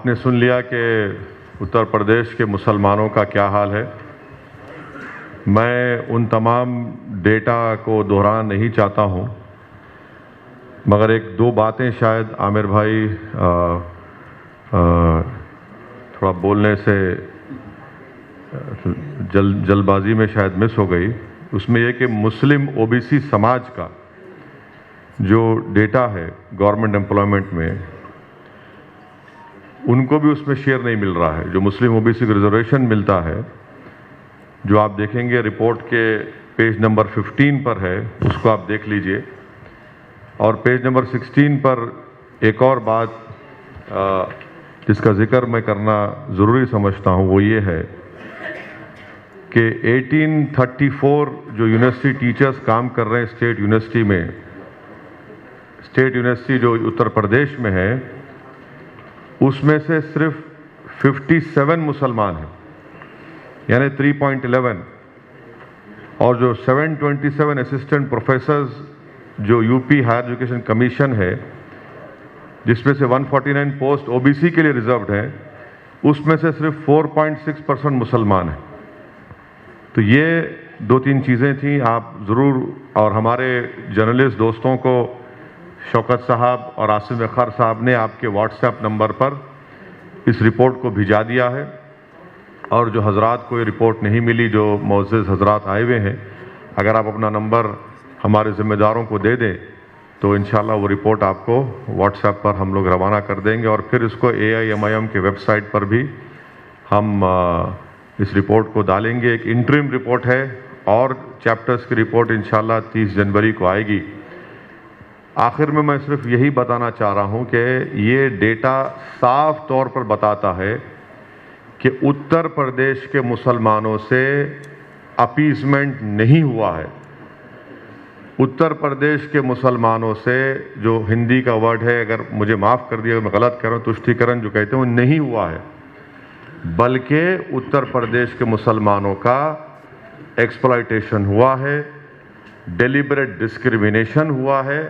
आपने सुन लिया कि उत्तर प्रदेश के मुसलमानों का क्या हाल है। मैं उन तमाम डेटा को दोहराना नहीं चाहता हूं, मगर एक दो बातें शायद आमिर भाई थोड़ा बोलने से जल्दबाजी में शायद मिस हो गई। उसमें यह कि मुस्लिम ओबीसी समाज का जो डेटा है गवर्नमेंट एम्प्लॉयमेंट में, उनको भी उसमें शेयर नहीं मिल रहा है। जो मुस्लिम ओबीसी को रिजर्वेशन मिलता है, जो आप देखेंगे रिपोर्ट के पेज नंबर 15 पर है, उसको आप देख लीजिए। और पेज नंबर 16 पर एक और बात जिसका जिक्र मैं करना ज़रूरी समझता हूँ, वो ये है कि 1834 जो यूनिवर्सिटी टीचर्स काम कर रहे हैं स्टेट यूनिवर्सिटी में, स्टेट यूनिवर्सिटी जो उत्तर प्रदेश में है, उसमें से सिर्फ 57 मुसलमान हैं, यानी 3.11। और जो 727 असिस्टेंट प्रोफेसर्स जो यूपी हायर एजुकेशन कमीशन है, जिसमें से 149 पोस्ट ओबीसी के लिए रिजर्व्ड है, उसमें से सिर्फ 4.6% मुसलमान हैं। तो ये दो तीन चीज़ें थी, आप ज़रूर, और हमारे जर्नलिस्ट दोस्तों को शौकत साहब और आसिम अख्तर साहब ने आपके व्हाट्सएप नंबर पर इस रिपोर्ट को भिजा दिया है। और जो हजरात को ये रिपोर्ट नहीं मिली, जो मोअज़्ज़िज़ हजरात आए हुए हैं, अगर आप अपना नंबर हमारे ज़िम्मेदारों को दे दें तो इंशाल्लाह वो रिपोर्ट आपको व्हाट्सएप पर हम लोग रवाना कर देंगे। और फिर इसको AIMIM के वेबसाइट पर भी हम इस रिपोर्ट को डालेंगे। एक इंटरिम रिपोर्ट है और चैप्टर्स की रिपोर्ट इंशाल्लाह 30 जनवरी को आएगी। आखिर में मैं सिर्फ यही बताना चाह रहा हूं कि ये डेटा साफ तौर पर बताता है कि उत्तर प्रदेश के मुसलमानों से अपीसमेंट नहीं हुआ है। उत्तर प्रदेश के मुसलमानों से, जो हिंदी का वर्ड है, अगर मुझे माफ़ कर दिया मैं गलत कर रहा हूँ, तुष्टीकरण जो कहते हैं वो नहीं हुआ है, बल्कि उत्तर प्रदेश के मुसलमानों का एक्सप्लॉयटेशन हुआ है, डेलिबरेट डिस्क्रिमिनेशन हुआ है,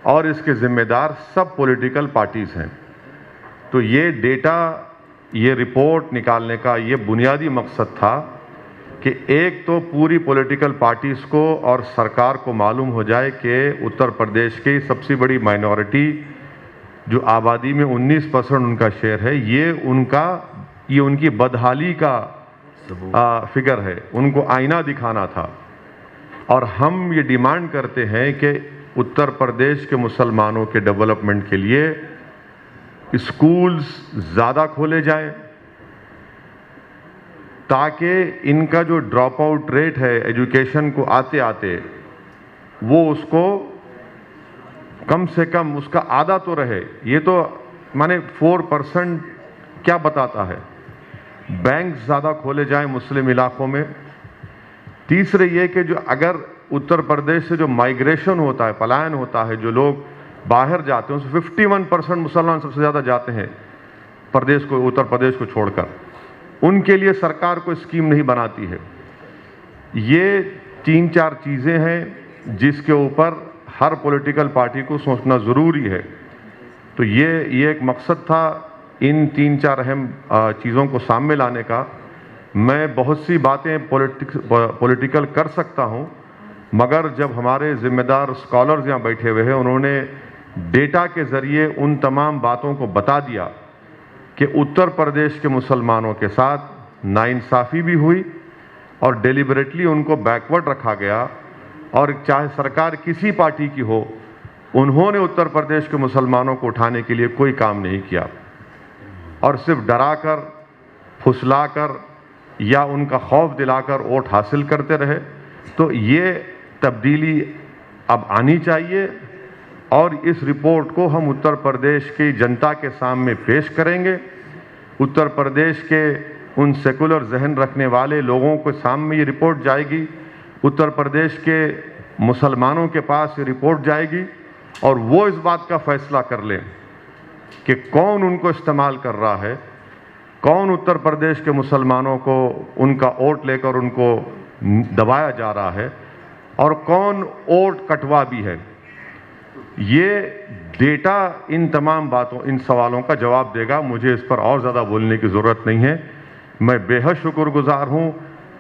और इसके जिम्मेदार सब पॉलिटिकल पार्टीज हैं। तो ये डेटा, ये रिपोर्ट निकालने का ये बुनियादी मकसद था कि एक तो पूरी पॉलिटिकल पार्टीज को और सरकार को मालूम हो जाए कि उत्तर प्रदेश की सबसे बड़ी माइनॉरिटी जो आबादी में 19% उनका शेयर है, ये उनकी बदहाली का फिगर है, उनको आईना दिखाना था। और हम ये डिमांड करते हैं कि उत्तर प्रदेश के मुसलमानों के डेवलपमेंट के लिए स्कूल्स ज़्यादा खोले जाएं, ताकि इनका जो ड्रॉप आउट रेट है एजुकेशन को आते आते, वो उसको कम से कम उसका आधा तो रहे। ये तो माने 4% क्या बताता है। बैंक ज़्यादा खोले जाएं मुस्लिम इलाकों में। तीसरे ये कि जो अगर उत्तर प्रदेश से जो माइग्रेशन होता है, पलायन होता है, जो लोग बाहर जाते हैं, उसमें 51% मुसलमान सबसे ज़्यादा जाते हैं प्रदेश को, उत्तर प्रदेश को छोड़कर। उनके लिए सरकार कोई स्कीम नहीं बनाती है। ये 3-4 चीज़ें हैं जिसके ऊपर हर पॉलिटिकल पार्टी को सोचना ज़रूरी है। तो ये एक मकसद था इन 3-4 अहम चीज़ों को सामने लाने का। मैं बहुत सी बातें पॉलिटिकल कर सकता हूं, मगर जब हमारे जिम्मेदार स्कॉलर्स यहाँ बैठे हुए हैं, उन्होंने डेटा के ज़रिए उन तमाम बातों को बता दिया कि उत्तर प्रदेश के मुसलमानों के साथ नाइंसाफ़ी भी हुई और डेलिबरेटली उनको बैकवर्ड रखा गया। और चाहे सरकार किसी पार्टी की हो, उन्होंने उत्तर प्रदेश के मुसलमानों को उठाने के लिए कोई काम नहीं किया, और सिर्फ डराकर, फुसलाकर या उनका खौफ दिलाकर वोट हासिल करते रहे। तो ये तब्दीली अब आनी चाहिए, और इस रिपोर्ट को हम उत्तर प्रदेश की जनता के सामने पेश करेंगे। उत्तर प्रदेश के उन सेकुलर जहन रखने वाले लोगों के सामने ये रिपोर्ट जाएगी, उत्तर प्रदेश के मुसलमानों के पास ये रिपोर्ट जाएगी, और वो इस बात का फैसला कर लें कि कौन उनको इस्तेमाल कर रहा है, कौन उत्तर प्रदेश के मुसलमानों को उनका वोट लेकर उनको दबाया जा रहा है, और कौन वोट कटवा भी है। ये डेटा इन तमाम बातों, इन सवालों का जवाब देगा। मुझे इस पर और ज़्यादा बोलने की ज़रूरत नहीं है। मैं बेहद शुक्रगुजार हूँ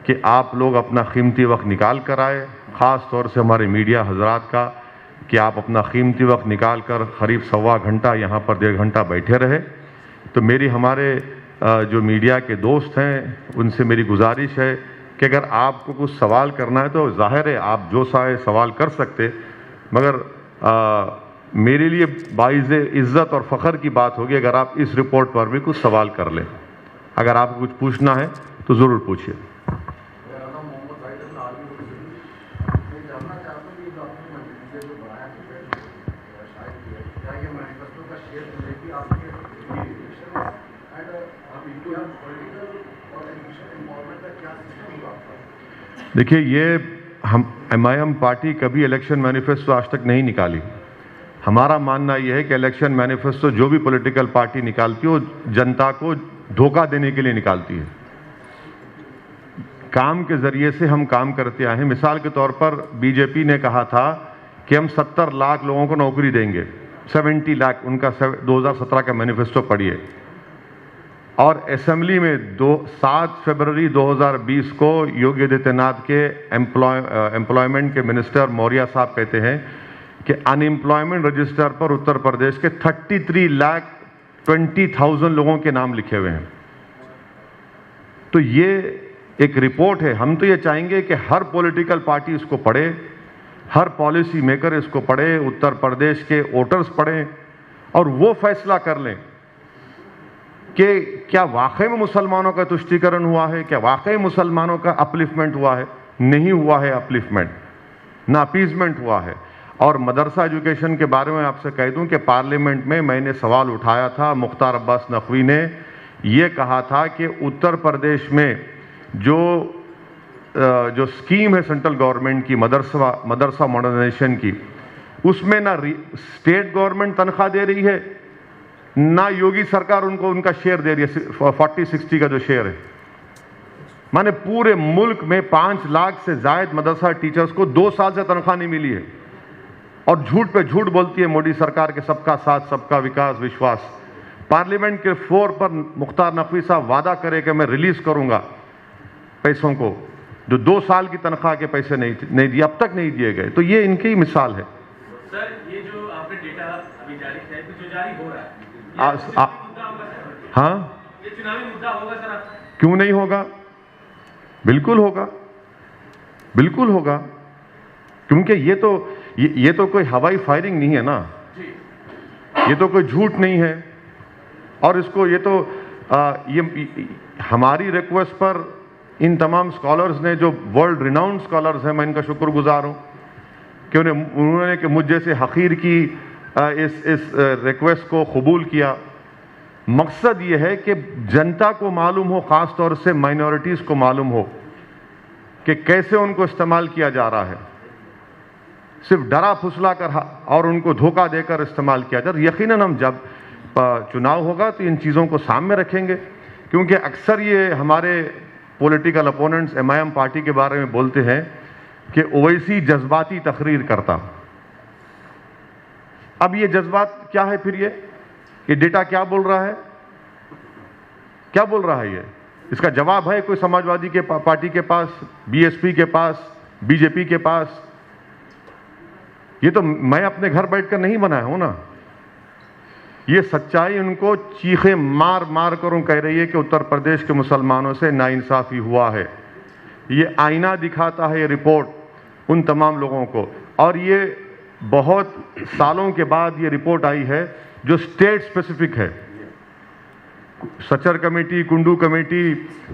कि आप लोग अपना कीमती वक्त निकाल कर आए, ख़ास तौर से हमारे मीडिया हजरात का, कि आप अपना कीमती वक्त निकाल कर करीब सवा घंटा यहाँ पर 1.5 घंटा बैठे रहे। तो मेरी हमारे जो मीडिया के दोस्त हैं उनसे मेरी गुजारिश है कि अगर आपको कुछ सवाल करना है तो जाहिर है आप जो चाहे सवाल कर सकते, मगर मेरे लिए बाइज़ इज़्ज़त और फ़ख्र की बात होगी अगर आप इस रिपोर्ट पर भी कुछ सवाल कर लें। अगर आपको कुछ पूछना है तो ज़रूर पूछिए। देखिए, ये हम MIM पार्टी कभी इलेक्शन मैनिफेस्टो आज तक नहीं निकाली। हमारा मानना यह है कि इलेक्शन मैनिफेस्टो जो भी पॉलिटिकल पार्टी निकालती है वो जनता को धोखा देने के लिए निकालती है। काम के जरिए से हम काम करते आए हैं। मिसाल के तौर पर बीजेपी ने कहा था कि हम 70 लाख लोगों को नौकरी देंगे, 70 लाख, उनका 2017 का मैनिफेस्टो पढ़िए। और असेंबली में 7 फरवरी 2020 को योगी आदित्यनाथ के एम्प्लॉयमेंट के मिनिस्टर मौर्य साहब कहते हैं कि अनएम्प्लॉयमेंट रजिस्टर पर उत्तर प्रदेश के 33,20,000 लोगों के नाम लिखे हुए हैं। तो ये एक रिपोर्ट है। हम तो ये चाहेंगे कि हर पॉलिटिकल पार्टी इसको पढ़े, हर पॉलिसी मेकर इसको पढ़े, उत्तर प्रदेश के वोटर्स पढ़ें और वो फैसला कर लें कि क्या वाकई में मुसलमानों का तुष्टीकरण हुआ है, क्या वाकई मुसलमानों का अपलिफ्टमेंट हुआ है। नहीं हुआ है अपलिफ्टमेंट, ना अपीजमेंट हुआ है। और मदरसा एजुकेशन के बारे में आपसे कह दूं कि पार्लियामेंट में मैंने सवाल उठाया था, मुख्तार अब्बास नकवी ने ये कहा था कि उत्तर प्रदेश में जो स्कीम है सेंट्रल गवर्नमेंट की मदरसा मॉडर्नाइजेशन की, उसमें ना स्टेट गवर्नमेंट तनख्वाह दे रही है, ना योगी सरकार उनको उनका शेयर दे रही है, 40-60 का जो शेयर है। माने पूरे मुल्क में 5 लाख से जायद मदरसा टीचर्स को 2 साल से तनख्वाह नहीं मिली है। और झूठ पे झूठ बोलती है मोदी सरकार के सबका साथ सबका विकास विश्वास। पार्लियामेंट के फ्लोर पर मुख्तार नकवी साहब वादा करे कि मैं रिलीज करूंगा पैसों को, जो 2 साल की तनख्वाह के पैसे नहीं दिए, अब तक नहीं दिए गए। तो ये इनकी मिसाल है। सर, ये जो आपने डेटा अभी जारी किया है, जो जारी हो रहा है, हाँ, ये चुनावी मुद्दा होगा सर? क्यों नहीं होगा? बिल्कुल होगा, बिल्कुल होगा। क्योंकि ये तो कोई हवाई फायरिंग नहीं है ना, ये तो कोई झूठ नहीं है। और इसको ये तो ये हमारी रिक्वेस्ट पर इन तमाम स्कॉलर्स ने, जो वर्ल्ड रिनाउंड स्कॉलर्स हैं, मैं इनका शुक्रगुजार हूं कि उन्होंने कि मुझ जैसे हकीर की इस रिक्वेस्ट को कबूल किया। मकसद ये है कि जनता को मालूम हो, ख़ास तौर से माइनॉरिटीज़ को मालूम हो कि कैसे उनको इस्तेमाल किया जा रहा है। सिर्फ डरा फुसला कर और उनको धोखा देकर इस्तेमाल किया जा रहा है। यकीनन हम जब चुनाव होगा तो इन चीज़ों को सामने रखेंगे, क्योंकि अक्सर ये हमारे पॉलिटिकल अपोनेंट्स MIM पार्टी के बारे में बोलते हैं कि ओवैसी जज्बाती तकरीर करता। अब ये जज्बात क्या है? फिर ये डेटा क्या बोल रहा है? क्या बोल रहा है ये? इसका जवाब है कोई समाजवादी के पार्टी के पास, BSP के पास, BJP के पास? ये तो मैं अपने घर बैठकर नहीं बनाया हूं ना। ये सच्चाई उनको चीखे मार मार कर कह रही है कि उत्तर प्रदेश के मुसलमानों से नाइंसाफी हुआ है। ये आईना दिखाता है ये रिपोर्ट उन तमाम लोगों को। और ये बहुत सालों के बाद ये रिपोर्ट आई है जो स्टेट स्पेसिफिक है। Sachar committee, Kundu committee,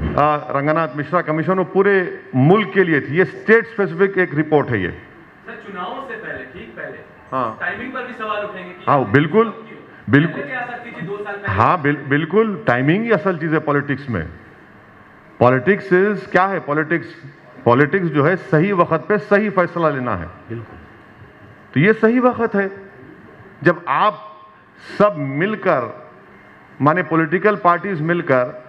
Ranganath Mishra commission, वो पूरे मुल्क के लिए थी। ये स्टेट स्पेसिफिक एक रिपोर्ट है ये। सर, चुनावों से पहले, ठीक पहले, हाँ, टाइमिंग पर भी सवाल उठेंगे कि हाँ, बिल्कुल बिल्कुल, क्या आ सकती थी 2 साल पहले? हाँ, बिल्कुल। टाइमिंग ही असल चीज है पॉलिटिक्स में। पॉलिटिक्स इज क्या है? पॉलिटिक्स जो है सही वक्त पे सही फैसला लेना है। बिल्कुल। तो ये सही वक्त है जब आप सब मिलकर, माने पॉलिटिकल पार्टीज मिलकर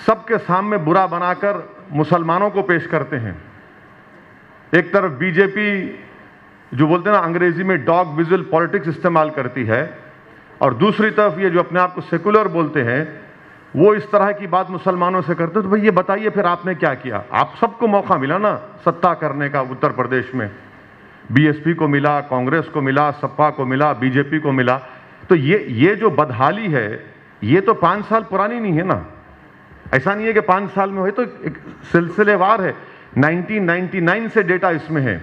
सबके सामने बुरा बनाकर मुसलमानों को पेश करते हैं। एक तरफ बीजेपी जो बोलते हैं ना अंग्रेजी में डॉग विजुअल पॉलिटिक्स इस्तेमाल करती है, और दूसरी तरफ ये जो अपने आप को सेकुलर बोलते हैं वो इस तरह की बात मुसलमानों से करते हैं। तो भाई ये बताइए फिर आपने क्या किया? आप सबको मौका मिला ना सत्ता करने का उत्तर प्रदेश में, बीएसपी को मिला, कांग्रेस को मिला, सपा को मिला, बीजेपी को मिला। तो ये जो बदहाली है ये तो 5 साल पुरानी नहीं है ना, ऐसा नहीं है कि 5 साल में हुई, तो एक सिलसिलेवार है। 1999 से डेटा इसमें है,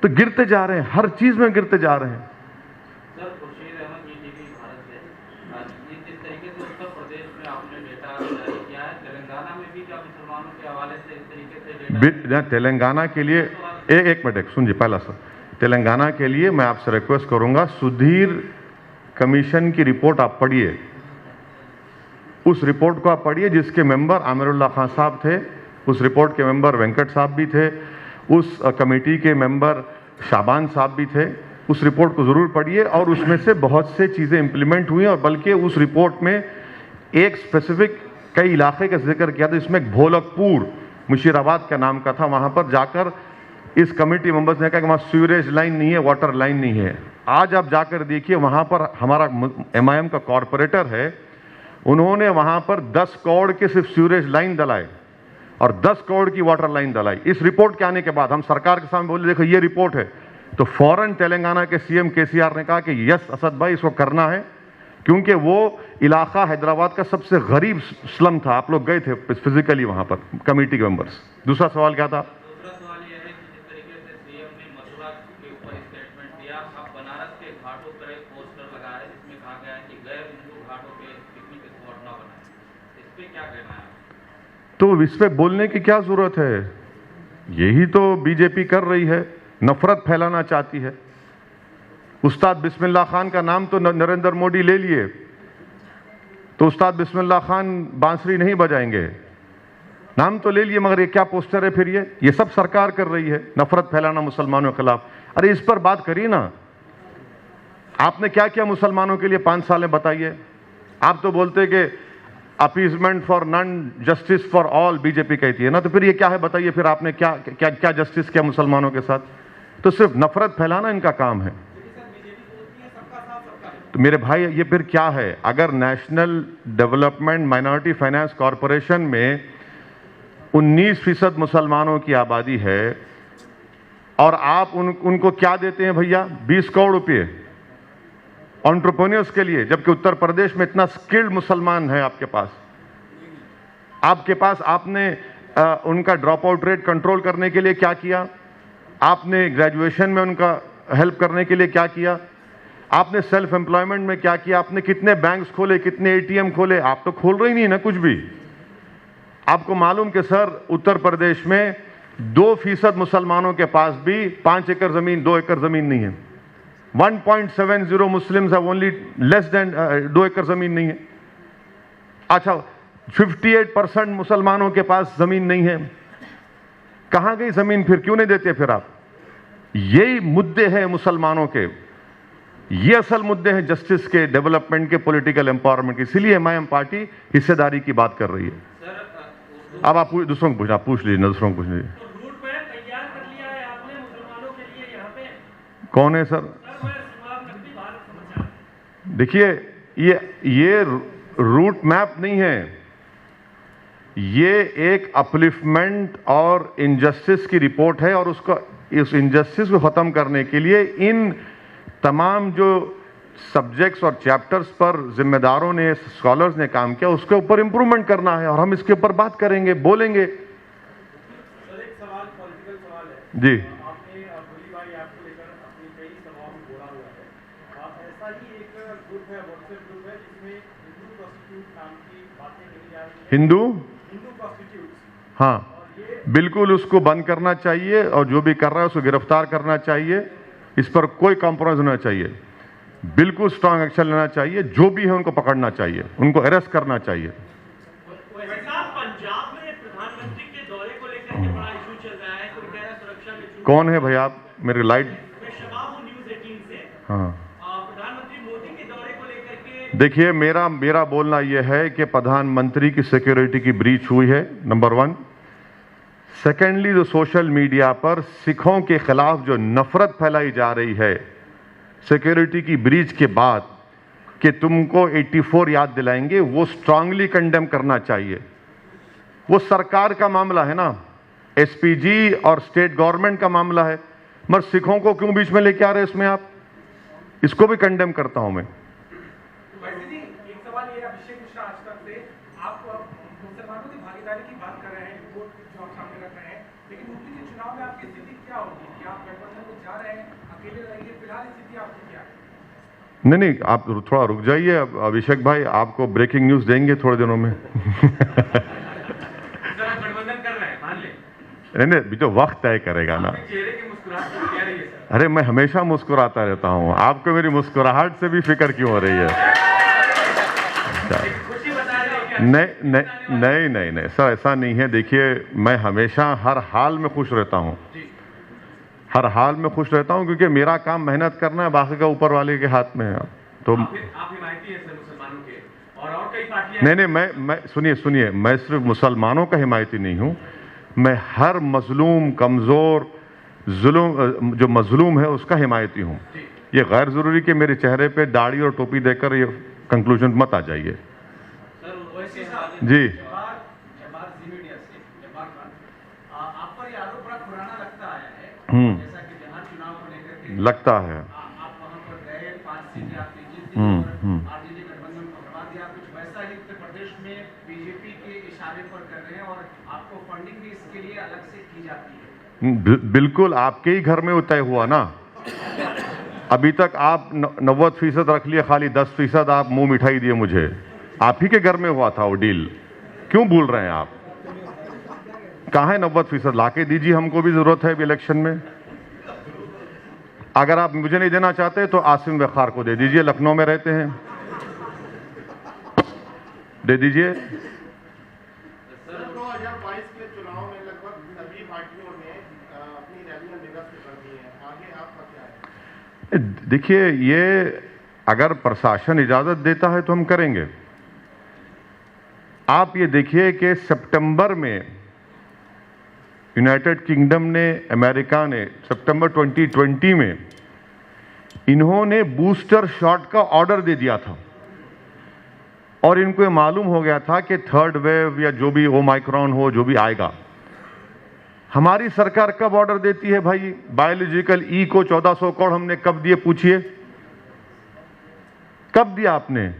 तो गिरते जा रहे हैं, हर चीज में गिरते जा रहे हैं। सर खुर्शीद अहमद ईटीवी भारत से, जिस तरीके से उत्तर प्रदेश में आपने डेटा जारी किया है, तेलंगाना में भी क्या मुसलमानों के हवाले से इस तरीके से डेटा? तेलंगाना के लिए एक मिनट सुनिए, पहला सर तेलंगाना के लिए मैं आपसे रिक्वेस्ट करूंगा, सुधीर कमीशन की रिपोर्ट आप पढ़िए, उस रिपोर्ट को आप पढ़िए जिसके मेंबर आमिरुल्लाह खान साहब थे, उस रिपोर्ट के मेंबर वेंकट साहब भी थे, उस कमेटी के मेंबर शाबान साहब भी थे। उस रिपोर्ट को ज़रूर पढ़िए, और उसमें से बहुत से चीज़ें इंप्लीमेंट हुई, और बल्कि उस रिपोर्ट में एक स्पेसिफिक कई इलाके का जिक्र किया था, इसमें भोलकपुर मुशीराबाद का नाम का था। वहाँ पर जाकर इस कमेटी मेंबर्स ने कहा कि वहाँ सीवरेज लाइन नहीं है, वाटर लाइन नहीं है। आज आप जाकर देखिए, वहाँ पर हमारा MIM का कॉरपोरेटर है, उन्होंने वहाँ पर 10 करोड़ के सिर्फ सीवरेज लाइन डलाए और 10 करोड़ की वाटर लाइन डलाई। इस रिपोर्ट के आने के बाद हम सरकार के सामने बोले देखो ये रिपोर्ट है, तो फौरन तेलंगाना के CM KCR ने कहा कि यस असद भाई इसको करना है, क्योंकि वो इलाका हैदराबाद का सबसे गरीब स्लम था। आप लोग गए थे फिजिकली वहाँ पर, कमेटी के मेंबर्स। दूसरा सवाल क्या था? दूसरा सवाल यह है कि जिस तरीके से सीएम ने मथुरा के ऊपर स्टेटमेंट दिया, अब बनारस के घाटों पर एक पोस्टर लगा है जिसमें कहा गया है कि गैर हिंदू घाटों पे पिकनिक स्पॉट ना बनाए, इस पे क्या कहना है? तो इस पे बोलने की क्या जरूरत है? यही तो बीजेपी कर रही है, नफरत फैलाना चाहती है। उस्ताद बिस्मिल्लाह खान का नाम तो नरेंद्र मोदी ले लिए, तो उस्ताद बिस्मिल्लाह खान बांसुरी नहीं बजाएंगे, नाम तो ले लिए, मगर ये क्या पोस्टर है फिर? ये सब सरकार कर रही है, नफरत फैलाना मुसलमानों के खिलाफ। अरे इस पर बात करिए ना, आपने क्या किया मुसलमानों के लिए 5 साल में, बताइए। आप तो बोलते कि appeasement for none, justice for all BJP कहती है ना, तो फिर ये क्या है बताइए? फिर आपने क्या क्या क्या जस्टिस किया मुसलमानों के साथ? तो सिर्फ नफरत फैलाना इनका काम है। तो मेरे भाई ये फिर क्या है? अगर national development minority finance corporation में 19% मुसलमानों की आबादी है, और आप उनको क्या देते हैं भैया? 20 करोड़ रुपये एंटरप्रेन्योर्स के लिए, जबकि उत्तर प्रदेश में इतना स्किल्ड मुसलमान है आपके पास। आपने उनका ड्रॉप आउट रेट कंट्रोल करने के लिए क्या किया? आपने ग्रेजुएशन में उनका हेल्प करने के लिए क्या किया? आपने सेल्फ एम्प्लॉयमेंट में क्या किया? आपने कितने बैंक्स खोले, कितने ATM खोले? आप तो खोल रहे ही नहीं ना कुछ भी। आपको मालूम कि सर उत्तर प्रदेश में 2% मुसलमानों के पास भी 5 एकड़ जमीन, 2 एकड़ जमीन नहीं है। 1.70 Muslims have only less than 2 एकड़ जमीन नहीं है। अच्छा, 58% मुसलमानों के पास जमीन नहीं है। कहां गई जमीन फिर? क्यों नहीं देते फिर आप? यही मुद्दे हैं मुसलमानों के, ये असल मुद्दे हैं जस्टिस के, डेवलपमेंट के, पॉलिटिकल एम्पावरमेंट के। इसलिए MIM पार्टी हिस्सेदारी की बात कर रही है। अब आप दूसरों को पूछना, पूछ लीजिए, दूसरों को पूछ लीजिए। तो रूट मैप तैयार कर लिया है आपने मुसलमानों के लिए यहाँ पे? कौन है सर? देखिए, ये रूट मैप नहीं है, ये एक अपलिफ्टमेंट और इनजस्टिस की रिपोर्ट है, और उसको, इस इनजस्टिस को खत्म करने के लिए इन तमाम जो सब्जेक्ट्स और चैप्टर्स पर जिम्मेदारों ने, स्कॉलर्स ने काम किया, उसके ऊपर इंप्रूवमेंट करना है, और हम इसके ऊपर बात करेंगे, बोलेंगे। सर एक सवाल, पॉलिटिकल सवाल है जी। आपने गोली भाई आपको लेकर अपनी कई सभाओं में बोला हुआ है, ऐसा ही एक ग्रुप है, व्हाट्सएप ग्रुप है जिसमें हिंदू प्रोस्टिट्यूट नाम की बातें कही जा रही है। हिंदू प्रोस्टिट्यूट, हाँ, बिल्कुल उसको बंद करना चाहिए, और जो भी कर रहा है उसको गिरफ्तार करना चाहिए। इस पर कोई कॉम्प्रोमाइज होना चाहिए, बिल्कुल स्ट्रांग एक्शन लेना चाहिए। जो भी है उनको पकड़ना चाहिए, उनको अरेस्ट करना चाहिए। पंजाब में प्रधानमंत्री के दौरे को लेकर के बड़ा इशू चल रहा है, कोई कह रहा है सुरक्षा के इशू। कौन है भाई आप? मेरे लाइट। मैं शबाब हूं न्यूज़ 18 से। हाँ, प्रधानमंत्री मोदी के दौरे को लेकर के देखिए, मेरा बोलना यह है कि प्रधानमंत्री की सिक्योरिटी की ब्रीच हुई है, नंबर 1। सेकेंडली, जो सोशल मीडिया पर सिखों के खिलाफ जो नफरत फैलाई जा रही है सिक्योरिटी की ब्रीच के बाद कि तुमको 84 याद दिलाएंगे, वो स्ट्रांगली कंडेम करना चाहिए। वो सरकार का मामला है ना, एसपीजी और स्टेट गवर्नमेंट का मामला है, मगर सिखों को क्यों बीच में लेके आ रहे हैं इसमें आप? इसको भी कंडेम करता हूं मैं। वैसे जी, एक सवाल ये, अभिषेक मिश्रा आज तक से आप मुसलमानों की भागीदारी की बात कर रहे हैं, रिपोर्ट जो आप सामने रख रहे हैं, लेकिन यूपी के चुनाव में आपकी स्थिति क्या होगी? क्या आप गठबंधन में जा रहे हैं, अकेले रहेंगे? फिलहाल स्थिति आपकी क्या है? नहीं, आप थोड़ा रुक जाइए। अब अभिषेक भाई आपको ब्रेकिंग न्यूज देंगे थोड़े दिनों में। गठबंधन कर रहे हैं, मान ले। नहीं, अभी तो वक्त तय करेगा ना। चेहरे की मुस्कुराहट तो क्या रही है सर? अरे मैं हमेशा मुस्कुराता रहता हूं, आपको मेरी मुस्कुराहट से भी फिक्र क्यों हो रही है? खुशी बता रहे हैं क्या? नहीं नहीं नहीं नहीं नहीं सर, ऐसा नहीं है। देखिए, मैं हमेशा हर हाल में खुश रहता हूं, हर हाल में खुश रहता हूं, क्योंकि मेरा काम मेहनत करना है, बाकी का ऊपर वाले के हाथ में है। तो आप हिमायती हैं सर मुसलमानों के, और कई पार्टियां। नहीं, मैं सुनिए, मैं सिर्फ मुसलमानों का हिमायती नहीं हूं, मैं हर मजलूम, कमजोर, जो मजलूम है उसका हिमायती हूं। ये गैर जरूरी कि मेरे चेहरे पे दाढ़ी और टोपी देकर ये कंक्लूजन मत आ जाइए। जी, आप पर ये आरोप बड़ा पुराना लगता आया है, जैसा कि जहां चुनाव को लेकर के लगता है। आप वहां पर गए, 5 सीटें आपने जीत ली और आरजेडी गठबंधन को हरा दिया। कुछ वैसा ही उत्तर प्रदेश में बीजेपी के इशारे पर कर रहे हैं और आपको फंडिंग भी इसके लिए अलग से की जाती है। बिल्कुल, आपके ही घर में वो तय हुआ ना। अभी तक आप 90% रख लिए, खाली 10% आप मुंह मिठाई दिए मुझे। आप ही के घर में हुआ था वो डील, क्यों भूल रहे हैं आप? कहाँ है 90%? लाके दीजिए, हमको भी जरूरत है अभी इलेक्शन में। अगर आप मुझे नहीं देना चाहते तो आसिम वखार को दे दीजिए, लखनऊ में रहते हैं, दे दीजिए। 2022 के चुनाव में लगभग सभी पार्टियों ने अपनी रैलियां निरस्त कर दी हैं, आगे आपका क्या है? देखिए, ये अगर प्रशासन इजाजत देता है तो हम करेंगे। आप ये देखिए कि सितंबर में यूनाइटेड किंगडम ने, अमेरिका ने सितंबर 2020 में इन्होंने बूस्टर शॉट का ऑर्डर दे दिया था, और इनको ये मालूम हो गया था कि थर्ड वेव या जो भी ओमाइक्रॉन हो, जो भी आएगा। हमारी सरकार कब ऑर्डर देती है भाई? बायोलॉजिकल ई को 1400 करोड़ हमने कब दिए, पूछिए? कब दिया आपने?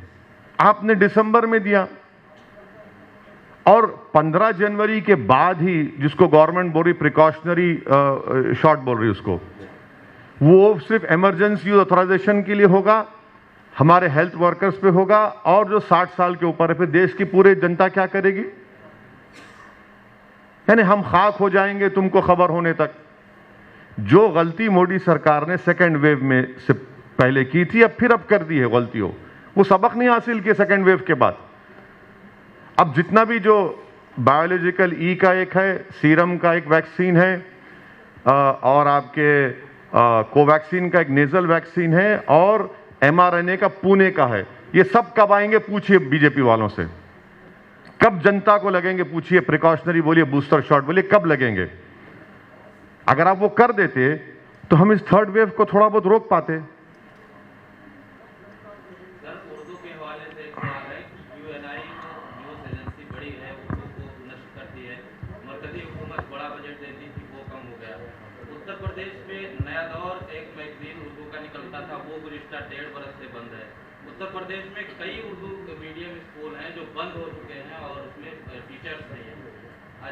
आपने दिसंबर में दिया, और 15 जनवरी के बाद ही, जिसको गवर्नमेंट बोल रही प्रिकॉशनरी शॉट बोल रही उसको, वो सिर्फ इमरजेंसी ऑथराइजेशन के लिए होगा, हमारे हेल्थ वर्कर्स पे होगा, और जो 60 साल के ऊपर है फिर देश की पूरी जनता क्या करेगी? यानी हम खाक हो जाएंगे तुमको खबर होने तक। जो गलती मोदी सरकार ने सेकेंड वेव में से पहले की थी, अब कर दी है गलतियों, वो सबक नहीं हासिल किए सेकेंड वेव के बाद। अब जितना भी जो बायोलॉजिकल ई का एक है, सीरम का एक वैक्सीन है, और आपके कोवैक्सीन का एक नेजल वैक्सीन है, और mRNA का पुणे का है, ये सब कब आएंगे पूछिए बीजेपी वालों से। कब जनता को लगेंगे पूछिए? प्रिकॉशनरी बोलिए, बूस्टर शॉट बोलिए, कब लगेंगे? अगर आप वो कर देते तो हम इस थर्ड वेव को थोड़ा बहुत रोक पाते। उत्तर प्रदेश में कई उर्दू मीडियम स्कूल हैं जो बंद हो चुके हैं और उसमें टीचर्स नहीं हैं।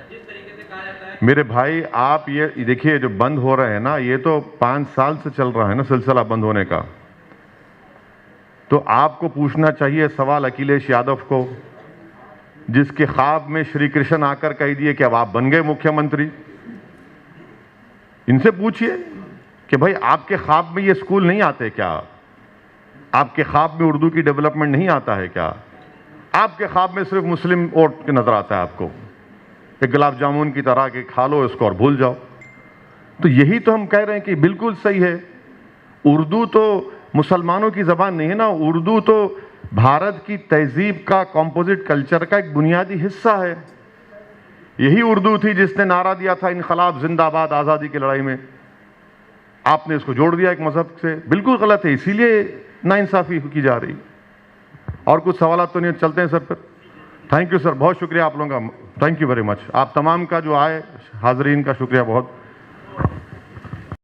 जिस तरीके से कहा जाता है, मेरे भाई आप ये देखिए, जो बंद हो रहे हैं ना, ये तो 5 साल से चल रहा है ना सिलसिला बंद होने का। तो आपको पूछना चाहिए सवाल अखिलेश यादव को, जिसके ख्वाब में श्री कृष्ण आकर कह दिए कि अब आप बन गए मुख्यमंत्री। इनसे पूछिए कि भाई आपके ख्वाब में ये स्कूल नहीं आते क्या? आपके ख्वाब में उर्दू की डेवलपमेंट नहीं आता है क्या? आपके ख्वाब में सिर्फ मुस्लिम वोट नजर आता है आपको, एक गुलाब जामुन की तरह के खा लो इसको और भूल जाओ। तो यही तो हम कह रहे हैं कि बिल्कुल सही है। उर्दू तो मुसलमानों की जबान नहीं है ना, उर्दू तो भारत की तहजीब का, कॉम्पोजिट कल्चर का एक बुनियादी हिस्सा है। यही उर्दू थी जिसने नारा दिया था इनकलाब जिंदाबाद आज़ादी की लड़ाई में। आपने इसको जोड़ दिया एक मजहब से, बिल्कुल गलत है, इसीलिए नाइंसाफी की जा रही। और कुछ सवाल तो नहीं, चलते हैं सर फिर। थैंक यू सर, बहुत शुक्रिया आप लोगों का, थैंक यू वेरी मच। आप तमाम का जो आए हाजरीन का शुक्रिया बहुत।